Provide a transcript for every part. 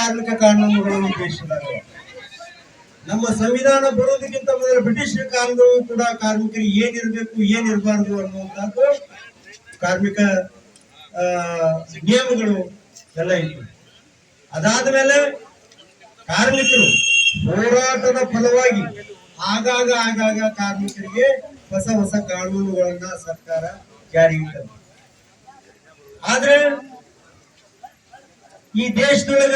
ಕಾರ್ಮಿಕ ಕಾನೂನುಗಳು ದೇಶದಾಗ. ನಮ್ಮ ಸಂವಿಧಾನ ಬರೋದಕ್ಕಿಂತ ಮೊದಲು ಬ್ರಿಟಿಷ್ ಕಾನೂನು ಕೂಡ ಕಾರ್ಮಿಕರಿಗೆ ಏನಿರಬೇಕು ಏನಿರಬಾರ್ದು ಅನ್ನುವಂಥದ್ದು ಕಾರ್ಮಿಕ ನಿಯಮಗಳು ಎಲ್ಲ ಇತ್ತು. ಅದಾದ ಮೇಲೆ ಕಾರ್ಮಿಕರು ಹೋರಾಟದ ಫಲವಾಗಿ ಆಗಾಗ ಕಾರ್ಮಿಕರಿಗೆ ಹೊಸ ಕಾನೂನುಗಳನ್ನ ಸರ್ಕಾರ ಜಾರಿಗೆ ತಂದಿದೆ. ಆದ್ರೆ ಈ ದೇಶದೊಳಗ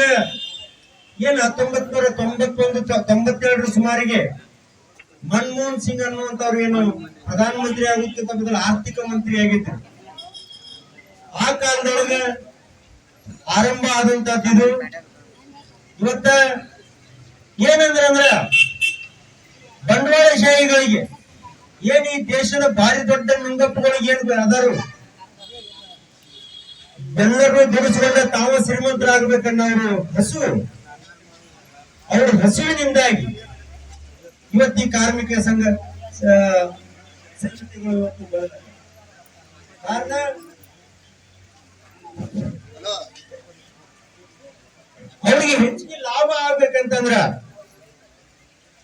ಏನ್ 1991-92 ಸುಮಾರಿಗೆ ಮನಮೋಹನ್ ಸಿಂಗ್ ಅನ್ನುವಂತವ್ರು ಏನು ಪ್ರಧಾನಮಂತ್ರಿ ಆಗುತ್ತಿದ್ದ ಮೊದಲು ಆರ್ಥಿಕ ಮಂತ್ರಿ ಆಗಿದ್ರು. ಆ ಕಾಲದೊಳಗ ಆರಂಭ ಆದಂತದ್ದು ಇವತ್ತ ಏನಂದ್ರ ಬಂಡವಾಳಶಾಹಿಗಳಿಗೆ ಏನ್ ಈ ದೇಶದ ಭಾರಿ ದೊಡ್ಡ ನುಂಗಪ್ಪಗಳಿಗೆ ಏನ್ ಅದಾರು ಎಲ್ಲರೂ ದುಡಿಸಿಕೊಂಡ ತಾವು ಶ್ರೀಮಂತರಾಗಬೇಕನ್ನೋರು ಅವ್ರ ಹಸುವಿನಿಂದಾಗಿ ಇವತ್ತು ಈ ಕಾರ್ಮಿಕ ಸಂಘಟನೆಗಳು ಇವತ್ತು ಕಾರಣ ಅವರಿಗೆ ಹೆಚ್ಚಿಗೆ ಲಾಭ ಆಗ್ಬೇಕಂತಂದ್ರ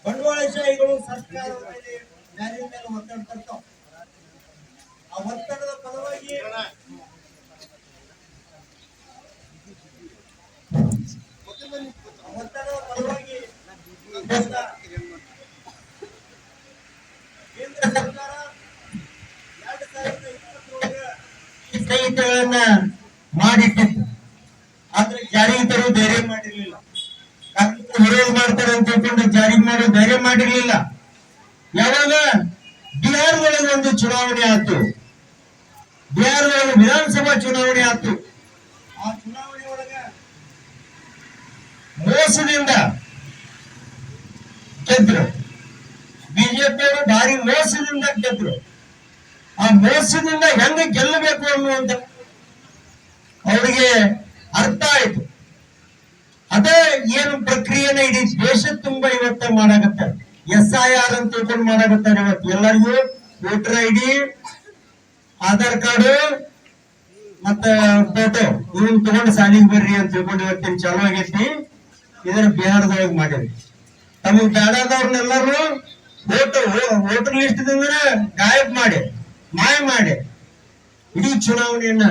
ಬಂಡವಾಳಶಾಹಿಗಳು ಸರ್ಕಾರದ ಮೇಲೆ ಒತ್ತಡ ತರ್ತಾವ. ಆ ಒತ್ತಡದ ಫಲವಾಗಿ ಕೇಂದ್ರ ಸರ್ಕಾರ 2023 ಮಾಡಿಟ್ಟಿತ್ತು. ಆದ್ರೆ ಜಾರಿಗೆ ತರೋ ಧೈರ್ಯ ಮಾಡಿರ್ಲಿಲ್ಲ. ಕಾರ್ಮಿಕರು ವಿರೋಧ ಮಾಡ್ತಾರೆ ಅಂತ ತಿಳ್ಕೊಂಡು ಜಾರಿಗೆ ಮಾಡೋ ಧೈರ್ಯ ಮಾಡಿರ್ಲಿಲ್ಲ. ಯಾವಾಗ ಬಿಹಾರದೊಳಗೆ ಒಂದು ಚುನಾವಣೆ ಆಯ್ತು, ಬಿಹಾರದೊಳಗೆ ವಿಧಾನಸಭಾ ಚುನಾವಣೆ ಆಯ್ತು. ಆ ಚುನಾವಣೆ ಒಳಗ ಮೋಸದಿಂದ ಗೆದ್ರು. ಬಿಜೆಪಿಯವರು ಭಾರಿ ಮೋಸದಿಂದ ಗೆದ್ರು. ಆ ಮೋಸದಿಂದ ಹೆಂಗ ಗೆಲ್ಲಬೇಕು ಅನ್ನುವಂತ ಅವರಿಗೆ ಅರ್ಥ ಆಯ್ತು. ಅದೇ ಏನು ಪ್ರಕ್ರಿಯೆನ ಇಡೀ ದೇಶ ತುಂಬಾ ಇವತ್ತ ಮಾಡಾಕತ್ತಾರೆ. SIR ಅಂತ ತಿಳ್ಕೊಂಡು ಮಾಡಾಕತ್ತಾರೆ. ಇವತ್ತು ಎಲ್ಲರಿಗೂ ವೋಟರ್ ID, ಆಧಾರ್ ಕಾರ್ಡ್ ಮತ್ತ ಫೋಟೋ ಇವನ್ ತಗೊಂಡು ಸಾಲಿಗೆ ಬರ್ರಿ ಅಂತ ತಿಳ್ಕೊಂಡು ಇವತ್ತಿನ ಚಾಲು ಆಗೈತಿ. ಇದರ ಬಿಹಾರದೊಳಗೆ ಮಾಡಿರಿ. ತಮಗೆ ಬೇಡಾದವ್ರನ್ನೆಲ್ಲರೂ ವೋಟರ್ ಲಿಸ್ಟ್ ದಿಂದ ಗಾಯಬ್ ಮಾಡಿ ಮಾಯ ಮಾಡಿ ಇಡೀ ಚುನಾವಣೆಯನ್ನ